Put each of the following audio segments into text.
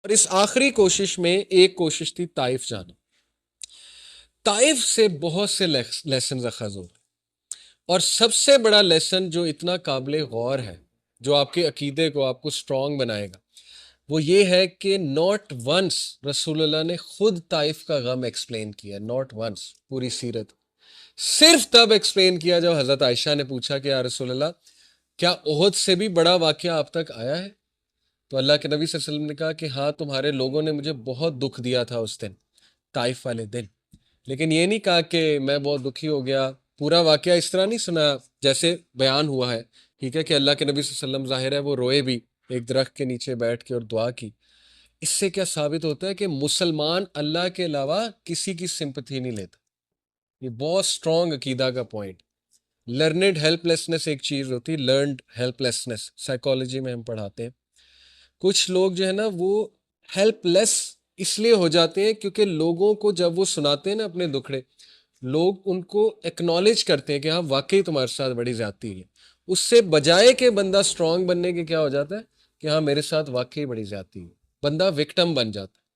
اور اس آخری کوشش میں ایک کوشش تھی طائف جانا. طائف سے بہت سے لیسنز اخذ ہو. اور سب سے بڑا لیسن جو اتنا قابل غور ہے، جو آپ کے عقیدے کو، آپ کو اسٹرانگ بنائے گا، وہ یہ ہے کہ ناٹ ونس رسول اللہ نے خود طائف کا غم ایکسپلین کیا. ناٹ ونس پوری سیرت صرف تب ایکسپلین کیا جب حضرت عائشہ نے پوچھا کہ یا رسول اللہ، کیا احد سے بھی بڑا واقعہ آپ تک آیا ہے؟ تو اللہ کے نبی صلی اللہ علیہ وسلم نے کہا کہ ہاں، تمہارے لوگوں نے مجھے بہت دکھ دیا تھا اس دن، طائف والے دن. لیکن یہ نہیں کہا کہ میں بہت دکھی ہو گیا. پورا واقعہ اس طرح نہیں سنا جیسے بیان ہوا ہے. ٹھیک ہے کہ اللہ کے نبی صلی اللہ علیہ وسلم ظاہر ہے وہ روئے بھی ایک درخت کے نیچے بیٹھ کے اور دعا کی. اس سے کیا ثابت ہوتا ہے کہ مسلمان اللہ کے علاوہ کسی کی سمپتھی نہیں لیتا. یہ بہت اسٹرانگ عقیدہ کا پوائنٹ. لرنڈ ہیلپ لیسنس ایک چیز ہوتی ہے، لرنڈ ہیلپ لیسنس سائیکالوجی میں ہم پڑھاتے ہیں. کچھ لوگ جو ہے نا وہ ہیلپ لیس اس لیے ہو جاتے ہیں کیونکہ لوگوں کو جب وہ سناتے ہیں نا اپنے دکھڑے، لوگ ان کو ایکنالج کرتے ہیں کہ ہاں واقعی تمہارے ساتھ بڑی زیادتی ہے. اس سے بجائے کہ بندہ اسٹرانگ بننے کے کیا ہو جاتا ہے کہ ہاں میرے ساتھ واقعی بڑی زیادتی ہے، بندہ وکٹم بن جاتا ہے.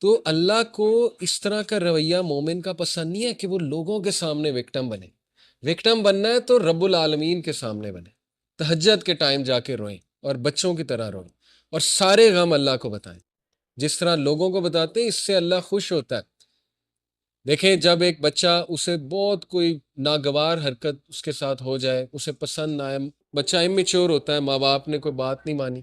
تو اللہ کو اس طرح کا رویہ مومن کا پسند نہیں ہے کہ وہ لوگوں کے سامنے وکٹم بنے. وکٹم بننا ہے تو رب العالمین کے سامنے بنے، تہجد کے ٹائم جا کے روئیں اور بچوں کی طرح روئیں اور سارے غم اللہ کو بتائیں. جس طرح لوگوں کو بتاتے ہیں اس سے اللہ خوش ہوتا ہے. دیکھیں جب ایک بچہ، اسے بہت کوئی ناگوار حرکت اس کے ساتھ ہو جائے، اسے پسند نہ آئے، بچہ امیچور ہوتا ہے، ماں باپ نے کوئی بات نہیں مانی،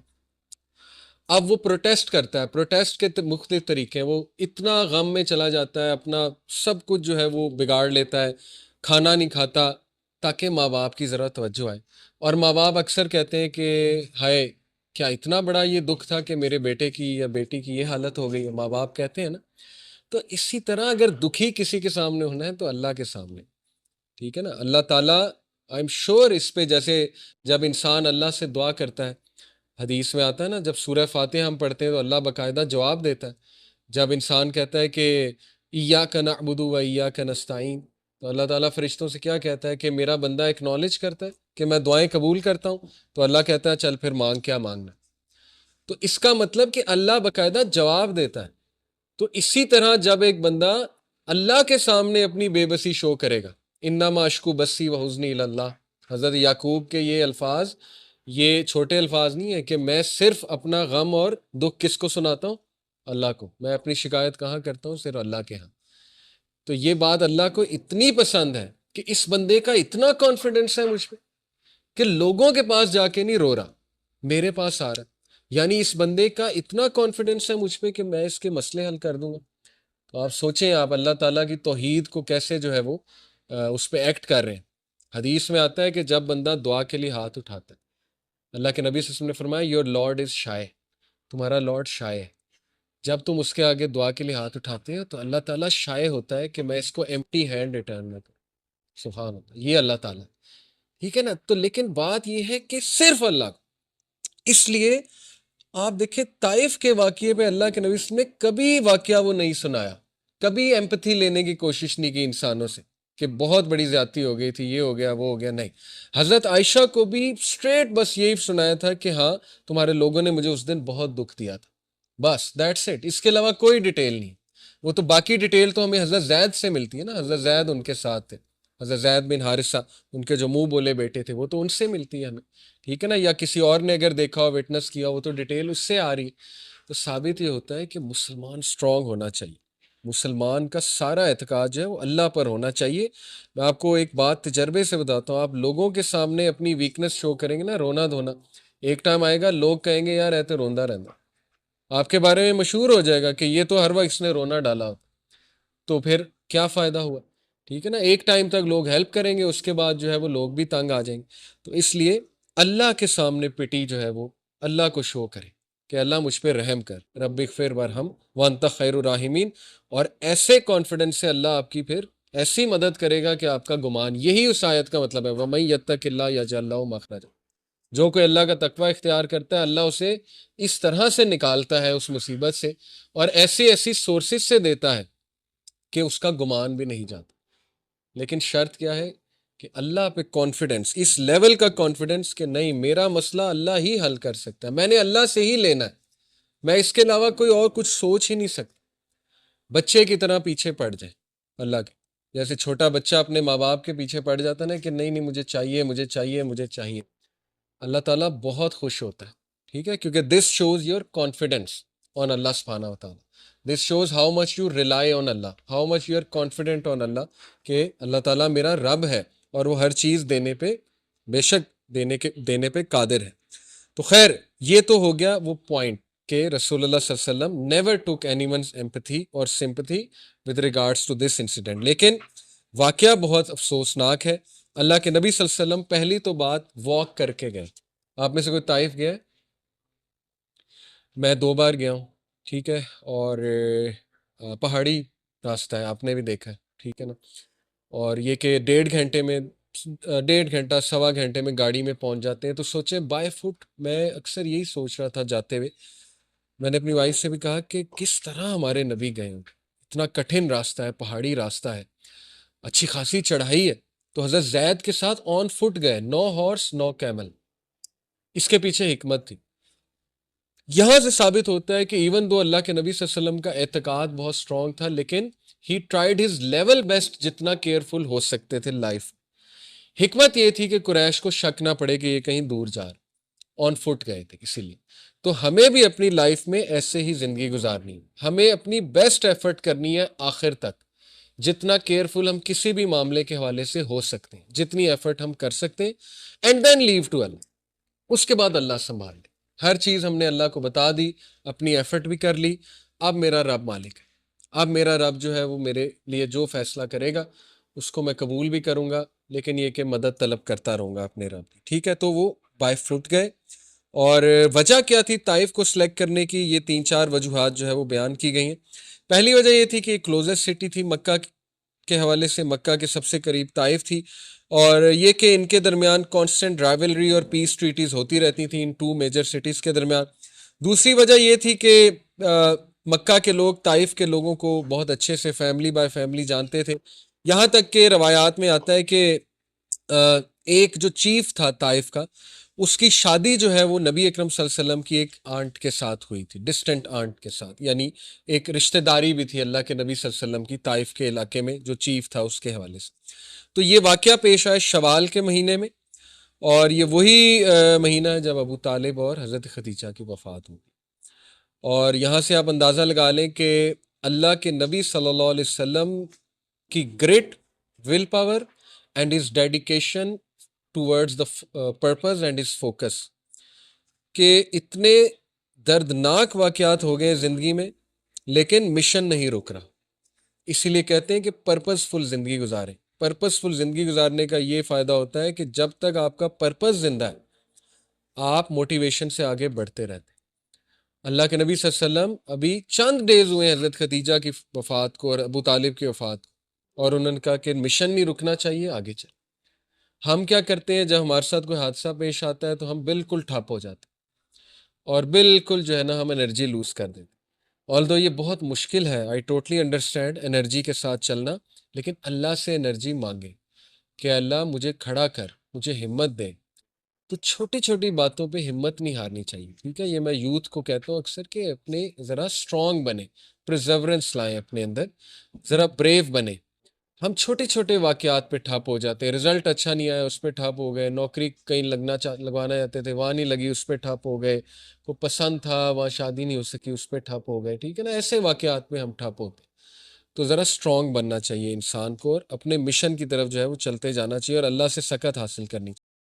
اب وہ پروٹیسٹ کرتا ہے. پروٹیسٹ کے مختلف طریقے ہیں. وہ اتنا غم میں چلا جاتا ہے، اپنا سب کچھ جو ہے وہ بگاڑ لیتا ہے، کھانا نہیں کھاتا تاکہ ماں باپ کی ذرا توجہ آئے. اور ماں باپ اکثر کہتے ہیں کہ ہائے، کیا اتنا بڑا یہ دکھ تھا کہ میرے بیٹے کی یا بیٹی کی یہ حالت ہو گئی ہے. ماں باپ کہتے ہیں نا. تو اسی طرح اگر دکھی کسی کے سامنے ہونا ہے تو اللہ کے سامنے. ٹھیک ہے نا. اللہ تعالیٰ آئی ایم شیور اس پہ، جیسے جب انسان اللہ سے دعا کرتا ہے، حدیث میں آتا ہے نا، جب سورہ فاتحہ ہم پڑھتے ہیں تو اللہ باقاعدہ جواب دیتا ہے. جب انسان کہتا ہے کہ ایاک نعبد و ایاک نستعین، تو اللہ تعالیٰ فرشتوں سے کیا کہتا ہے کہ میرا بندہ ایکنالج کرتا ہے کہ میں دعائیں قبول کرتا ہوں. تو اللہ کہتا ہے چل پھر مانگ، کیا مانگنا. تو اس کا مطلب کہ اللہ باقاعدہ جواب دیتا ہے. تو اسی طرح جب ایک بندہ اللہ کے سامنے اپنی بے بسی شو کرے گا، انما اشکو بسی و حزنی اللہ، حضرت یعقوب کے یہ الفاظ، یہ چھوٹے الفاظ نہیں ہے کہ میں صرف اپنا غم اور دکھ کس کو سناتا ہوں؟ اللہ کو. میں اپنی شکایت کہاں کرتا ہوں؟ صرف اللہ کے ہاں. تو یہ بات اللہ کو اتنی پسند ہے کہ اس بندے کا اتنا کانفیڈنس ہے مجھ پہ کہ لوگوں کے پاس جا کے نہیں رو رہا، میرے پاس آ رہا ہے. یعنی اس بندے کا اتنا کانفیڈنس ہے مجھ پہ کہ میں اس کے مسئلے حل کر دوں گا. تو آپ سوچیں، آپ اللہ تعالیٰ کی توحید کو کیسے جو ہے وہ اس پہ ایکٹ کر رہے ہیں. حدیث میں آتا ہے کہ جب بندہ دعا کے لیے ہاتھ اٹھاتا ہے، اللہ کے نبی صلی اللہ علیہ وسلم نے فرمایا یور لارڈ از شائے، تمہارا لارڈ شائے ہے. جب تم اس کے آگے دعا کے لیے ہاتھ اٹھاتے ہو تو اللہ تعالیٰ شائع ہوتا ہے کہ میں اس کو ایمٹی ہینڈ ریٹرن نہ کروں. سبحان اللہ، یہ اللہ تعالیٰ. ٹھیک ہے نا. تو لیکن بات یہ ہے کہ صرف اللہ کو. اس لیے آپ دیکھیں طائف کے واقعے پہ اللہ کے نبی صلی اللہ علیہ وسلم نے کبھی واقعہ وہ نہیں سنایا، کبھی ایمپتھی لینے کی کوشش نہیں کی انسانوں سے کہ بہت بڑی زیادتی ہو گئی تھی، یہ ہو گیا وہ ہو گیا. نہیں، حضرت عائشہ کو بھی اسٹریٹ بس یہی سنایا تھا کہ ہاں تمہارے لوگوں نے مجھے اس دن بہت دکھ دیا تھا، بس دیٹس اٹ. اس کے علاوہ کوئی ڈیٹیل نہیں. وہ تو باقی ڈیٹیل تو ہمیں حضرت زید سے ملتی ہے نا، حضرت زید ان کے ساتھ تھے، حضرت زید بن حارثہ، ان کے جو منہ بولے بیٹے تھے، وہ تو ان سے ملتی ہے ہمیں. ٹھیک ہے نا. یا کسی اور نے اگر دیکھا ہو، وٹنس کیا ہو، تو ڈیٹیل اس سے آ رہی ہے. تو ثابت یہ ہوتا ہے کہ مسلمان اسٹرانگ ہونا چاہیے. مسلمان کا سارا اعتقاد جو ہے وہ اللہ پر ہونا چاہیے. میں آپ کو ایک بات تجربے سے بتاتا ہوں. آپ لوگوں کے سامنے اپنی ویکنس شو کریں گے نا، رونا دھونا، ایک ٹائم آئے گا لوگ کہیں گے یار ایسے روندا رہنا، آپ کے بارے میں مشہور ہو جائے گا کہ یہ تو ہر وقت اس نے رونا ڈالا ہوتا. تو پھر کیا فائدہ ہوا؟ ٹھیک ہے نا. ایک ٹائم تک لوگ ہیلپ کریں گے، اس کے بعد جو ہے وہ لوگ بھی تنگ آ جائیں گے. تو اس لیے اللہ کے سامنے پٹی جو ہے وہ اللہ کو شو کرے کہ اللہ مجھ پہ رحم کر، رب اغفر ورحم وانت خیر الراحمین. اور ایسے کانفیڈنس سے اللہ آپ کی پھر ایسی مدد کرے گا کہ آپ کا گمان، یہی اس آیت کا مطلب ہے وَمَن يَتَّقِ اللَّهَ يَجْعَل لَّهُ مَخْرَجًا. جو کوئی اللہ کا تقوی اختیار کرتا ہے، اللہ اسے اس طرح سے نکالتا ہے اس مصیبت سے اور ایسی ایسی سورسز سے دیتا ہے کہ اس کا گمان بھی نہیں جاتا. لیکن شرط کیا ہے کہ اللہ پہ کانفیڈنس، اس لیول کا کانفیڈنس کہ نہیں، میرا مسئلہ اللہ ہی حل کر سکتا ہے، میں نے اللہ سے ہی لینا ہے. میں اس کے علاوہ کوئی اور کچھ سوچ ہی نہیں سکتا. بچے کی طرح پیچھے پڑ جائے اللہ کے، جیسے چھوٹا بچہ اپنے ماں باپ کے پیچھے پڑ جاتا ہے نا کہ نہیں نہیں مجھے چاہیے مجھے چاہیے مجھے چاہیے. اللہ تعالیٰ بہت خوش ہوتا ہے، ٹھیک ہے، کیونکہ this shows your confidence on اللہ سبحانہ و تعالیٰ. This shows how much you rely on اللہ، how much you are confident on اللہ کہ اللہ تعالیٰ میرا رب ہے اور وہ ہر چیز دینے پہ بے شک دینے پہ قادر ہے. تو خیر یہ تو ہو گیا وہ پوائنٹ کہ رسول اللہ صلی اللہ علیہ وسلم never took anyone's empathy اور sympathy with regards to this incident. لیکن واقعہ بہت افسوسناک ہے. اللہ کے نبی صلی اللہ علیہ وسلم پہلی تو بات واک کر کے گئے. آپ میں سے کوئی طائف گیا ہے؟ میں 2 بار گیا ہوں، ٹھیک ہے، اور پہاڑی راستہ ہے، آپ نے بھی دیکھا ہے، ٹھیک ہے نا. اور یہ کہ 1.5 گھنٹے میں 1.5 گھنٹہ 1.25 گھنٹے میں گاڑی میں پہنچ جاتے ہیں. تو سوچیں بائی فٹ، میں اکثر یہی سوچ رہا تھا جاتے ہوئے، میں نے اپنی وائف سے بھی کہا کہ کس طرح ہمارے نبی گئے ہوں. اتنا کٹھن راستہ ہے، پہاڑی راستہ ہے، اچھی خاصی چڑھائی ہے. تو حضرت زید کے ساتھ آن فٹ گئے، نو ہارس نو کیمل. اس کے پیچھے حکمت تھی. یہاں سے ثابت ہوتا ہے کہ ایون دو اللہ کے نبی صلی اللہ علیہ وسلم کا اعتقاد بہت اسٹرانگ تھا، لیکن ہی ٹرائیڈ ہز لیول بیسٹ جتنا کیئرفل ہو سکتے تھے لائف. حکمت یہ تھی کہ قریش کو شک نہ پڑے کہ یہ کہیں دور جا رہے، آن فٹ گئے تھے اسی لیے. تو ہمیں بھی اپنی لائف میں ایسے ہی زندگی گزارنی ہے، ہمیں اپنی بیسٹ ایفرٹ کرنی ہے آخر تک، جتنا کیئرفل ہم کسی بھی معاملے کے حوالے سے ہو سکتے ہیں، جتنی ایفرٹ ہم کر سکتے ہیں. اینڈ دین لیو ٹو اللہ، اس کے بعد اللہ سنبھال لے. ہر چیز ہم نے اللہ کو بتا دی، اپنی ایفرٹ بھی کر لی. اب میرا رب مالک ہے، اب میرا رب جو ہے وہ میرے لیے جو فیصلہ کرے گا اس کو میں قبول بھی کروں گا، لیکن یہ کہ مدد طلب کرتا رہوں گا اپنے رب کی، ٹھیک ہے. تو وہ بائی فٹ گئے. اور وجہ کیا تھی طائف کو سلیکٹ کرنے کی؟ یہ 3-4 وجوہات جو ہے وہ بیان کی گئی ہیں. پہلی وجہ یہ تھی کہ کلوزسٹ سٹی تھی مکہ کے حوالے سے، مکہ کے سب سے قریب طائف تھی، اور یہ کہ ان کے درمیان کانسٹنٹ رائولری اور پیس ٹریٹیز ہوتی رہتی تھیں ان 2 میجر سٹیز کے درمیان. دوسری وجہ یہ تھی کہ مکہ کے لوگ طائف کے لوگوں کو بہت اچھے سے فیملی بائی فیملی جانتے تھے. یہاں تک کہ روایات میں آتا ہے کہ ایک جو چیف تھا طائف کا، اس کی شادی جو ہے وہ نبی اکرم صلی اللہ علیہ وسلم کی ایک آنٹ کے ساتھ ہوئی تھی، ڈسٹنٹ آنٹ کے ساتھ، یعنی ایک رشتہ داری بھی تھی اللہ کے نبی صلی اللہ علیہ وسلم کی طائف کے علاقے میں جو چیف تھا اس کے حوالے سے. تو یہ واقعہ پیش آئے شوال کے مہینے میں، اور یہ وہی مہینہ ہے جب ابو طالب اور حضرت خدیجہ کی وفات ہوگی. اور یہاں سے آپ اندازہ لگا لیں کہ اللہ کے نبی صلی اللہ علیہ وسلم کی great will power and his dedication towards the purpose and his focus, کہ اتنے دردناک واقعات ہو گئے زندگی میں لیکن مشن نہیں رک رہا. اسی لیے کہتے ہیں کہ پرپز فل زندگی گزاریں. پرپز فل زندگی گزارنے کا یہ فائدہ ہوتا ہے کہ جب تک آپ کا پرپز زندہ ہے آپ موٹیویشن سے آگے بڑھتے رہتے ہیں. اللہ کے نبی صلی اللہ علیہ وسلم ابھی چند ڈیز ہوئے ہیں حضرت خدیجہ کی وفات کو اور ابو طالب کی وفات کو، اور انہوں نے کہا کہ مشن نہیں رکنا چاہیے، آگے چل. ہم کیا کرتے ہیں جب ہمارے ساتھ کوئی حادثہ پیش آتا ہے تو ہم بالکل ٹھپ ہو جاتے ہیں اور بالکل جو ہے نا ہم انرجی لوز کر دیتے ہیں. آلدو یہ بہت مشکل ہے، آئی ٹوٹلی انڈرسٹینڈ انرجی کے ساتھ چلنا، لیکن اللہ سے انرجی مانگے کہ اللہ مجھے کھڑا کر، مجھے ہمت دے. تو چھوٹی چھوٹی باتوں پہ ہمت نہیں ہارنی چاہیے، ٹھیک ہے. یہ میں یوتھ کو کہتا ہوں اکثر کہ اپنے ذرا اسٹرانگ بنے، پرزیورنس لائیں اپنے اندر، ذرا بریو بنے. ہم چھوٹے چھوٹے واقعات پہ ٹھپ ہو جاتے ہیں، رزلٹ اچھا نہیں آیا اس پہ ٹھپ ہو گئے، نوکری کہیں لگوانا چاہتے تھے وہاں نہیں لگی اس پہ ٹھپ ہو گئے، کوئی پسند تھا وہاں شادی نہیں ہو سکی اس پہ ٹھپ ہو گئے، ٹھیک ہے نا. ایسے واقعات پہ ہم ٹھپ ہوتے ہیں. تو ذرا اسٹرانگ بننا چاہیے انسان کو اور اپنے مشن کی طرف جو ہے وہ چلتے جانا چاہیے اور اللہ سے سکت حاصل کرنی چاہیے.